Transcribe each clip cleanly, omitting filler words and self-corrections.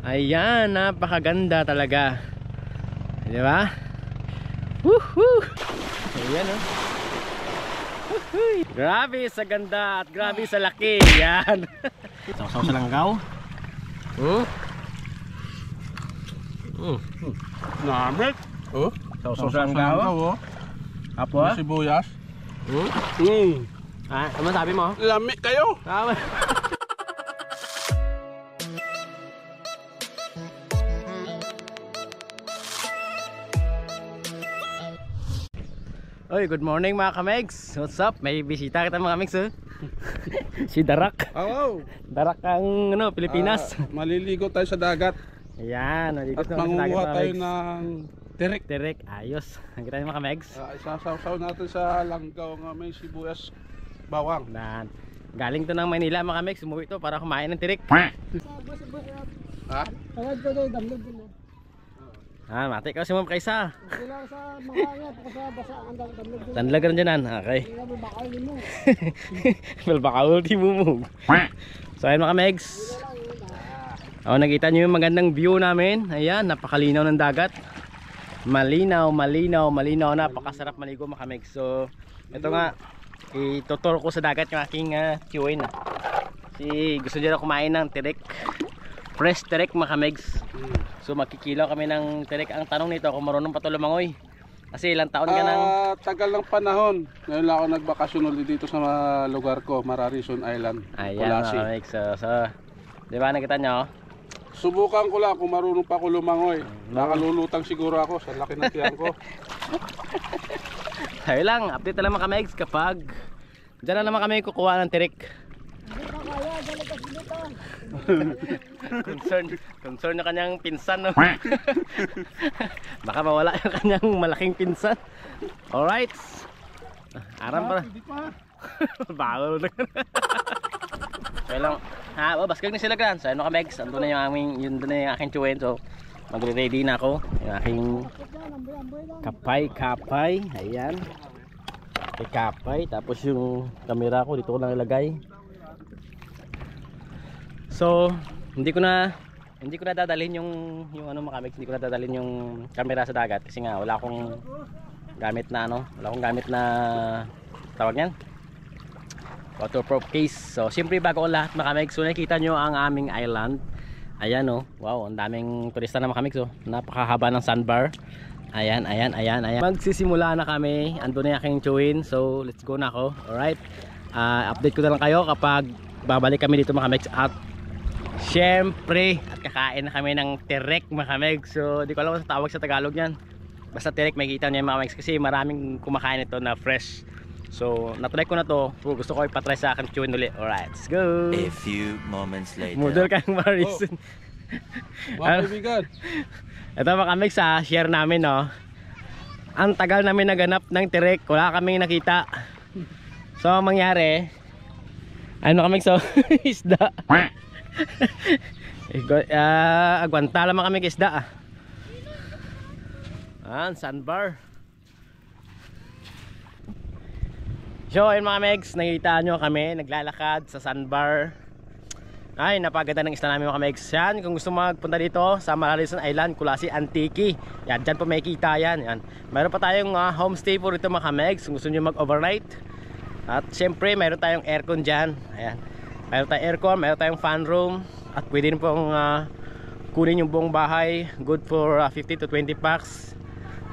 Ayan, napakaganda talaga. Di ba? Woohoo! Ayan oh. Woohoo! Grabe sa ganda at grabe sa laki. Yan. Sausaw sa langgaw. Namit. Oh, Sausaw sa langgaw. Apo? Sibuyas. Ah, ano sabi mo? Lami kayo. Tama. Oy, good morning mga kamegs. What's up? May bisita kita mga kamegs oh. Si Darak. Oh, Darak ang ano, Pilipinas. Maliligo tayo sa dagat. Ayan, naligot At naman sa dagat mangunguha mga tayo kamegs. ng tirik. Direk, ayos. Nakita niyo mga kamegs? Isasaw-saw natin sa langgaw nga may sibuyas bawang. Dan, galing to ng Manila mga kamegs. Umuwi to para kumain ng tirik. Ha? Tawag ko doon, damlag din. Ah, mati ka si Ma'am Kaisa. Kailangan sa makanya, sa basa ang damlag din. Tanlag rin dyan. Okay. Kailangan bakal din mo. Well, baka ultimo mo. So ayun mga kamegs. Nakita nyo yung magandang view namin. Ayan, napakalinaw ng dagat. Malinaw, malinaw, malinaw. Napakasarap maligo mga kamegs. So ito nga, ituturo ko sa dagat yung aking kiwin. Si gusto nyo na kumain ng tirik. Fresh tirik mga kamegs. So makikilaw kami ng tirik. Ang tanong nito kung marunong pa ito lumangoy. Kasi ilang taon ka nang... Tagal ng panahon. Ngayon lang ako nagbakasyon ulit dito sa lugar ko, Mararison Island. Ayan mga kamegs. So di ba nakita nyo? Subukan ko lang kung marunong pa ako lumangoy. Nakalulutang siguro ako sa laki ng tiyan ko. Sayo lang, update na lang mga kamegs kapag dyan na naman kami kukuha ng tirik. Concern na kanyang pinsan no? Baka mawala yung kanyang malaking pinsan. Alright, aram para bawal na. Sayo lang, baskag na sila gran. Sayo na kamegs, andun na yung aming, yun doon na yung aking chuwen. So magre-ready na ako. Yung aking kapay. Ayan, kapay. Tapos yung camera ko dito ko lang ilagay. So hindi ko na dadalhin yung ano mga kamegs, hindi ko na dadalhin yung camera sa dagat kasi nga wala akong gamit na tawag niyan, waterproof case. So siyempre bago ko lahat mga kamegs, so nakita nyo ang aming island. Ayan oh, wow, ang daming turista na mga kamegs oh. Napakahaba ng sandbar. Ayan. Magsisimula na kami. Andun na yung aking chewin. So let's go na ako. Alright, update ko na lang kayo kapag babalik kami dito mga kamegs. At syempre, at kakain na kami ng tirik mga kamegs. So di ko alam kung sa tawag sa Tagalog yan. Basta tirik, makikita nyo yung mga kamegs kasi maraming kumakain ito na fresh. So natry ko na to. Gusto ko ipatry sa akin chewin ulit. Alright, let's go. A few moments later. Model kang Marison. Mga kaibigan. Ito mga kamegs, share namin no. Ang tagal namin naganap ng tirik, wala kaming nakita. So ang mangyari, ano kamegs, so isda. Agwanta lang kami isda. Sandbar. So ayun mga kamegs, nakita nyo kami naglalakad sa sandbar. Ay, napaganda ng isla namin mga kamegs. Yan, kung gusto magpunta dito sa Mararison Island, Kulasi Antique, yan, dyan po may kita yan. Mayroon pa tayong homestay po rito mga kamegs kung gusto nyo mag-overnight. At syempre mayroon tayong aircon dyan. Ayan, mayroon tayong aircon, mayroon tayong fan room. At pwede rin pong kunin yung buong bahay. Good for 15 to 20 packs.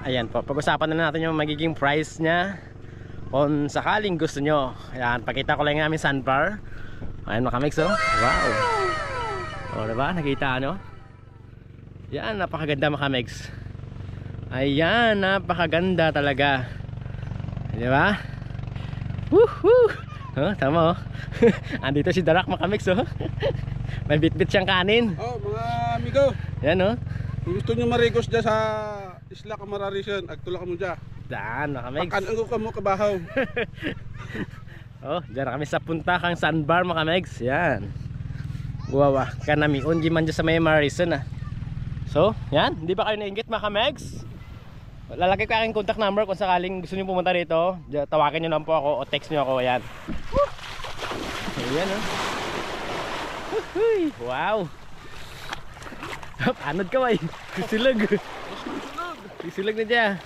Ayan po, pag-usapan na natin yung magiging price nya kung sakaling gusto nyo. Ayan, pakita ko lang yung aming sandbar. Ayan mga kamegs oh. Wow. O diba, nakita ano? Yan, napakaganda mga kamegs. Ayan, napakaganda talaga. Diba? Woohoo! Tama oh. Andito si Darak mga kamegs oh. May bit-bit siyang kanin. Oh, mga amigo. Yan oh. Kung gusto nyo marigos dyan sa isla ka Mararison, agtulak mo dyan. Daan mga kamegs. Pakan ko mo kabahaw. Oh, dyan kami sa puntakang sandbar mga kamegs. Yan. Guwawa, kanami unji man dyan sa may Mararison So, yan, hindi ba kayo nainggit mga kamegs? Lalagay ko aking contact number kung sakaling gusto niyo pumunta dito. Tawagan niyo lang po ako o text niyo ako. Ayan. Ayan oh. Wow. Anod ka bay. Sisilog. Sisilog na dyan.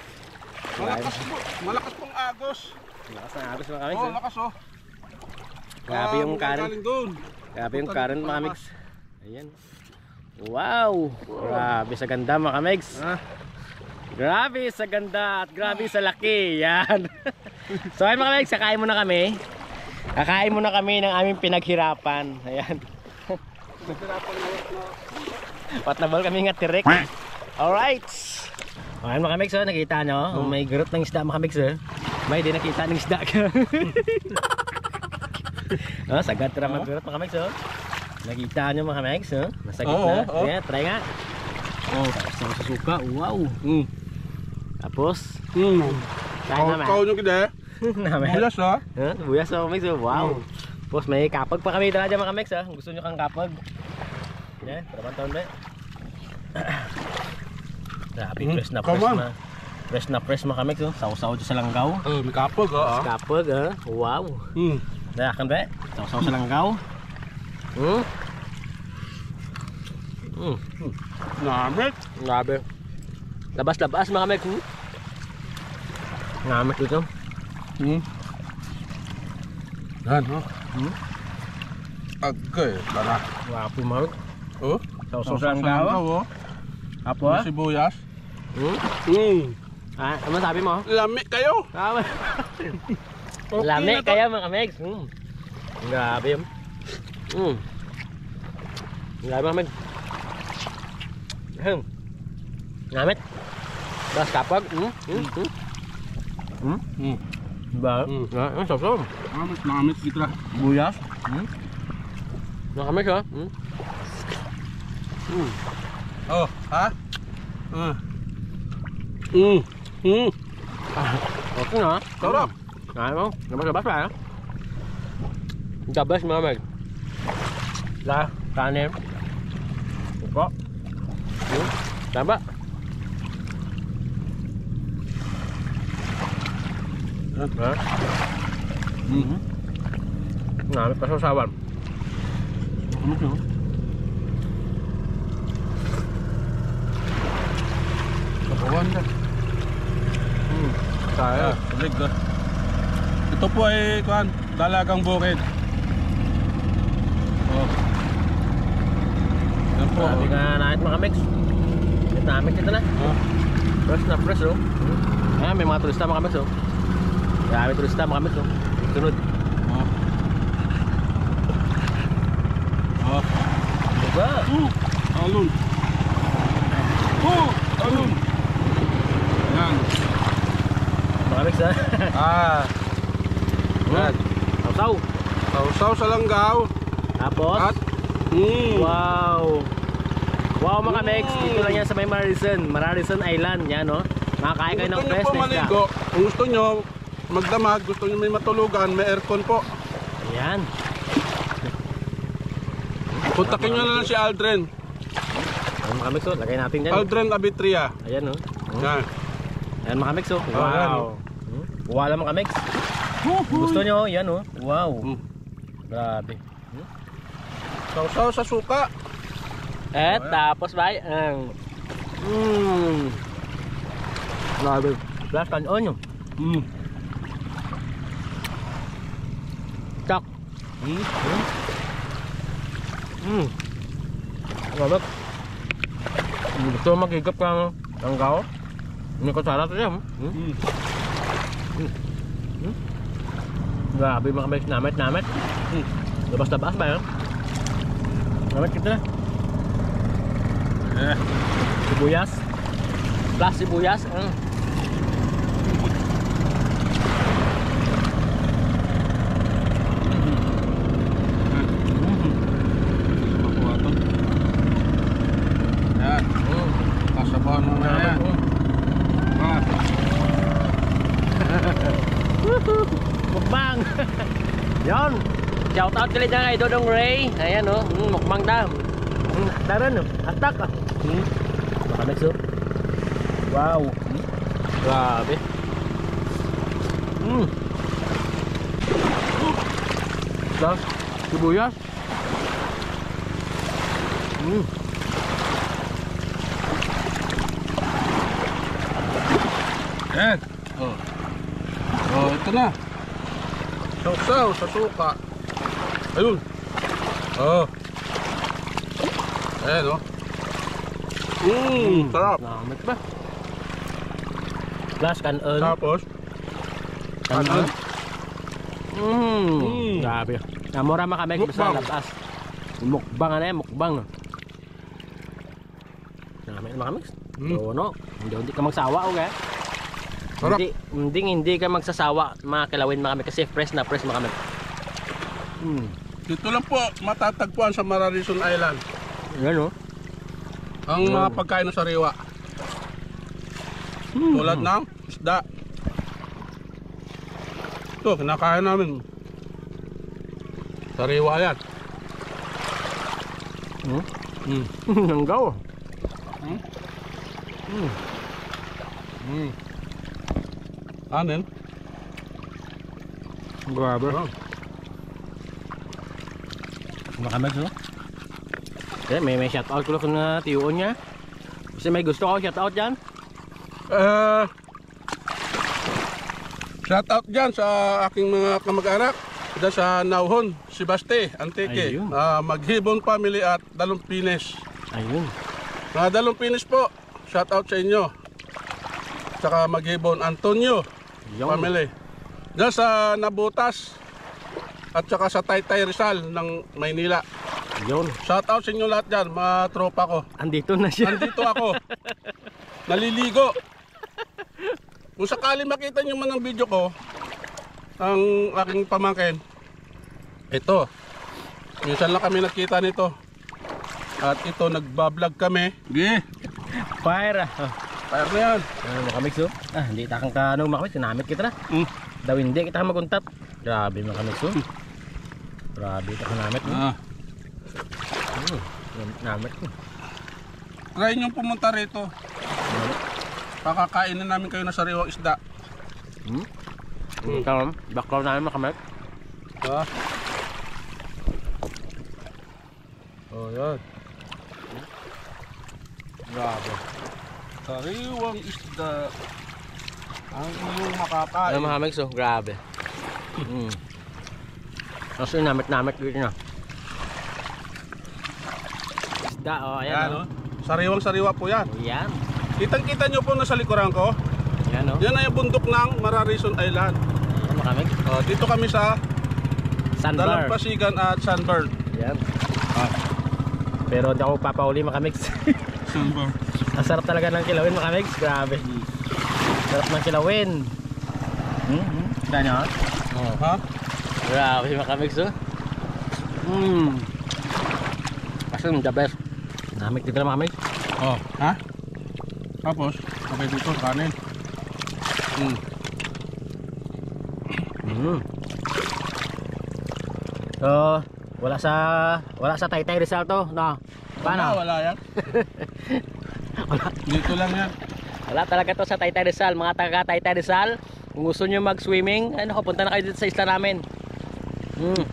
Malakas pong agos. Lakas na agos mga kamigs. Oh, lakas oh. Grabe yung current. Galing doon. Grabe yung current mga kamigs. Ayan. Wow. Grabe sa ganda mga kamigs. Grabe sa ganda at grabe sa laki. Yan. So ayun mga kamigs, kakain muna kami. Kakain muna kami ng aming pinaghirapan. Ayan. Patnabal kami nga tirek. Alright. Ayan mga kamigs, nakita nyo. May garot ng isda mga kamigs. May di nakita ng isda ka. Sagad tira mag-garot mga kamigs. Nakita nyo mga kamigs. Masagit na. Ayan, try nga. Tapos sa suka. Wow. Tapos kaya naman. Kau nyo kita. Bulas ha. Buyas mga kamigs. Wow. Tapos may kapag pa kami dala dyan mga kamigs. Gusto nyo kang kapag. Yan, paraman taon ba? Grabe, press na press na. Press na press mga kamigs. Saw-saw dyan sa langgaw. May kapag ha. Kapag wow. Dayakan ba? Saw-saw sa langgaw. Namit. Grabe. Labas-labas mga kamigs. Ngamit dito. Yan ha. Agay, tara. Wapo mga. Oh, Saw-saw sa langgaw. Apo May sibuyas. Ano sabi mo? Lami kayo. Lami kaya mga kamigs. Grabe yun. Grabe mga kamigs. Ngamit. Tapos kapag. Diba? Saw-saw. Namit kita. Buyas. Mga kamigs ha. Oh, ha? Okay na. Sarap. Kaya mo. Labas-labas pa ha. Labas mga kamigs. Kanin. Upo. Tamba. Ngamit pa sa usawan. Kapawan ka. Kaya. Tulig ka. Ito po ay kuhan, dalagang bukid. Oh. Yan po. Sabi ka nakit mga kamigs. Namit ito na. Fresh na fresh oh. Ayan, may mga turista mga kamigs oh. Grabe turista mga kamigs oh. Sunod. Diba? Alun. Alun. Yan. Mga kamigs ha. Yan. Sausaw. Sausaw sa langgaw. Tapos. At Wow. Wow mga kamigs. Dito lang yan sa may Mararison Island. Yan oh. Makakain kayo ng Gusto nyo fresh po na isda. maligo. Kung gusto nyo magdamag, gusto nyo may matulugan, may aircon po. Ayan. Kontakin nyo na lang si Aldrin. Ayan mga kamigs oh. Lagay natin dyan. Aldrin Abitria. Ayan oh. Yan. Ayan mga kamigs oh. Ayan. Wow. Wala mga kamigs. Gusto nyo? Yan oh. Wow. Grabe. Sausaw sa suka. Eh tapos bay grabe. Plus kanon yun. Tak. Grabe. Gusto mo magigap ka ng kao? Hindi ko sarap siya. Grabe mga kamigs. Namit. Labas-labas ba yun? Namit kita na. Sibuyas. Plus sibuyas. Yan. Kasabahan mo na yan. Mukbang. Yon. Shout out ulit ng kay Dodong Ray. Ayan oh. Mukbang dam. Daran oh. Atak ah. Baka nagso. Wow. Grabe. Tapos sibuyas. Yan. Oh. Oh, ito na. Sausaw sa suka. Ayun. Oh. Ayan, oh. Sarap. Namit ba? Plus kanon. Tapos, Kanon. Grabe. Namura makamig sa Mukbang. labas. Mukbang ano yan, mukbang. Namin makamig. Oo, no. Hindi ka magsawa, okay? Sarap. Hindi ka magsasawa mga kilawin mga kami kasi fresh na fresh mga kami. Dito lang po matatagpuan sa Mararison Island Yan, oh. ang mga pagkain ng sariwa. Tulad ng isda. Ito, kinakain namin. Sariwa yan. Nanggaw. Anin? Grabe. Makamig, no? Eh, may shoutout ko lang kung natiyuon niya. Kasi may gusto ko shoutout dyan. Shout out dyan sa aking mga kamag-anak dyan sa Nauhon, Sibaste, Antique, Ayun. Maghibon Family at Dalumpines. Ayun. Mga Dalumpines po, shout out sa inyo. Saka Maghibon Antonio Yung. Family. Dyan sa Nabutas at saka sa Taytay Rizal ng Maynila. Yun. Shout out sa inyo lahat dyan, mga tropa ko. Andito na siya. Nandito ako. Naliligo. Kung sakali makita nyo man ang video ko, ang aking pamangkin, ito. Minsan lang kami nakita nito. At ito, nagbablog kami. Fire. Fire na yan. Makamig, so. Hindi takang ka, ano, makamig. Sinamit kita na. Daw hindi kita maguntat. Grabe, makamig, so. Grabe, kita namit. Namit. Try nyo pumunta rito. Pakakainin namin kayo ng sariwang isda. Ito, background namin makamig. Oh, yan. Grabe. Sariwang isda. Ang iyong makakain. Ano makamig, so. Grabe. Kasi namit dito na. Isda, oh, ayan, Yan, oh. Sariwang sariwa po yan. Yan. Kitang-kita nyo po na sa likuran ko. Yan, oh. Yan ay yung bundok ng Mararison Island. Makamig. Dito kami sa Sandbar. Dalampasigan at Sunburn. Yan. Pero hindi ako papauli makamig. Sunburn. Ang sarap talaga ng kilawin makamig. Grabe. Sarap ng kilawin. Kita nyo? Ha? Grabe makamig, so. Kasi the best. Namig dito lang makamig. Ha? Tapos, okay dito, kanin. So, wala sa Taytay Rizal to, no. Paano? Wala yan. Dito lang yan. Wala talaga to sa Taytay Rizal, mga taga Taytay Rizal. Kung gusto niyo mag-swimming, punta na kayo dito sa isla namin.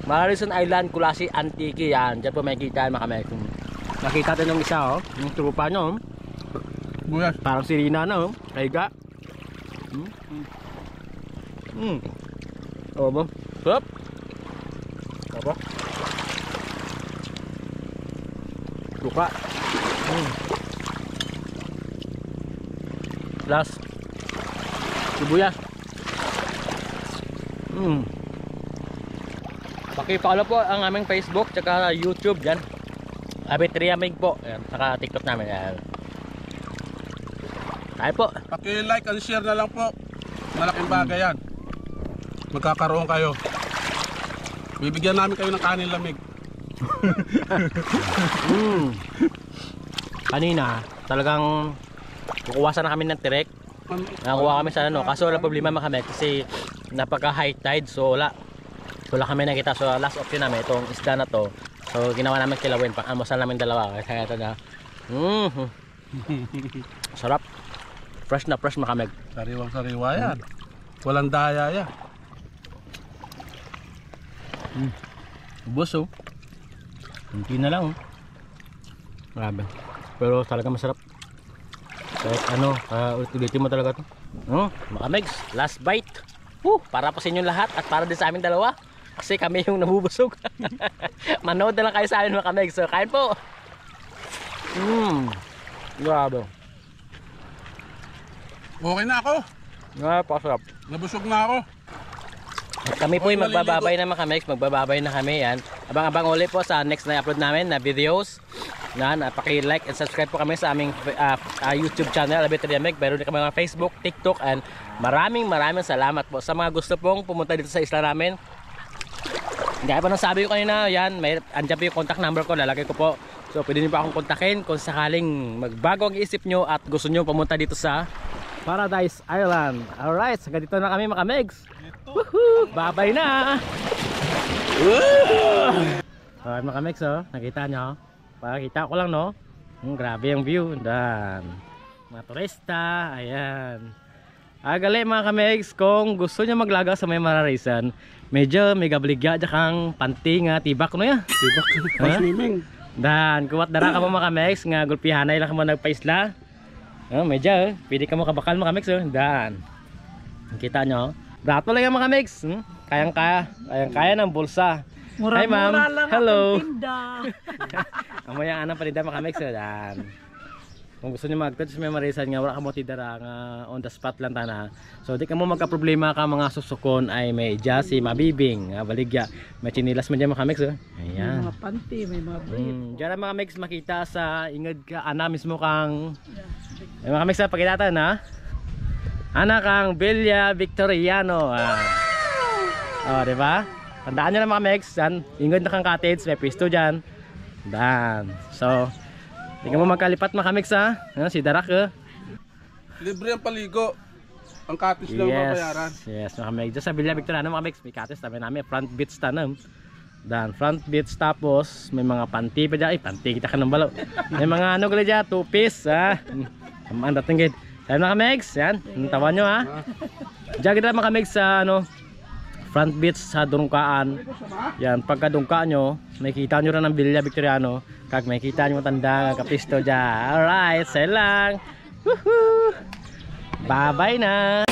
Mararison Island, Kulasi, Antique, yan. Diyan po makikita mga kamay. Nakita din yung isa, oh. Yung trupa nyo, oh. Buyas. Parang si Rina na, oh. Kaiga. Oo ba? Sarap. Apa? Suka. Plus sibuyas. Paki-follow po ang aming Facebook tsaka YouTube dyan. Abitriamig po. Ayan, saka TikTok namin. Ayan. Tayo po. Paki-like and share na lang po. Malaking bagay yan. Magkakaroon kayo. Bibigyan namin kayo ng kanin lamig. Kanina talagang kukuwasan na kami ng tirek. Nakakuha kami sa ano, kaso wala problema kami kasi napaka high tide, so wala kami nakita. So last option namin itong isda na to, so ginawa namin kilawin, pang almusal namin dalawa. Kaya ito na sarap, fresh na fresh makamig. Sariwang sariwa yan. Walang daya yan. Ubos, oh. Kunti na lang, oh. Grabe. Pero talaga masarap. Kahit ano, ulit-ulitin mo talaga to. Mga Megs, last bite. Para po sa inyong lahat at para din sa amin dalawa. Kasi kami yung nabubusog. Manood na lang kayo sa amin mga Megs. So kain po. Grabe. Okay na ako. Napakasarap. Nabusog na ako. At kami po yung magbababay na mga Megs. Magbababay na kami yan. Abang-abang ulit po sa next na upload namin na videos. Paki-like and subscribe po kami sa aming YouTube channel Alberto Meg. Meron din kami mga Facebook, TikTok, and maraming salamat po sa mga gusto pong pumunta dito sa isla namin. Gaya pa nang sabi ko kanina, yan, andyan po yung contact number ko, lalagay ko po. So pwede niyo pa akong kontakin kung sakaling magbago ang isip nyo at gusto nyo pumunta dito sa Paradise Island. Alright, hanggang dito na kami mga Megs. Babay na! Alright mga Megs, nakita nyo? Pakita ko lang, no? Grabe yung view. Dan. Mga turista. Ayan. Agali mga Kamegs, kung gusto niya maglaga sa may Mararisan, medyo may gabligya kang panty nga tibak no ya. Tibak. Swimming. Dan, kuwat dara ka mo mga Kamegs nga gulpihanay lang ka mo nagpaisla. Medyo, pwede ka mo kabakal mga Kamegs. Dan. Kita nyo. Brato lang yung mga Kamegs. Kayang-kaya ng bulsa. Hi ma'am. Hello. Amaya ana pa rin mga Kamegs. Kung gusto niyo mag-touch may Mararisan nga wala ka mo tidara nga on the spot lang tana. So di ka mo magka-problema ka mga susukon ay may si mabibing, baligya, may chinilas man diyan mga Kamegs. Ayan. May mga panty, may mga brief. Diyan mga Kamegs makita sa ingad ka ana mismo kang mga Kamegs pakita na. Ana kang Villa Victoriano. Di ba? Tandaan nyo na mga Megs, ingod na kang cottage, may pwesto dyan. Dan. So, hindi ka mo magkalipat mga Megs si Darak Libre ang paligo. Ang cottage lang babayaran. Yes mga Megs. Sa Villa Victoriano mga Megs, may cottage tabi namin, front beach tanam. Dan, front beach tapos, may mga panty pa dyan. Ay, panty kita ka ng balo. May mga ano gali dyan, 2 piece. Ang dating gid. Yan mga Megs, yan. Tawan nyo Diyan kita mga Megs sa front beach sa Dungkaan. Yan, pagka dungka nyo, makikita nyo rin ang Villa Victoriano. Kag makikita nyo tanda nga kapisto dyan. Alright, say lang. Bye bye na.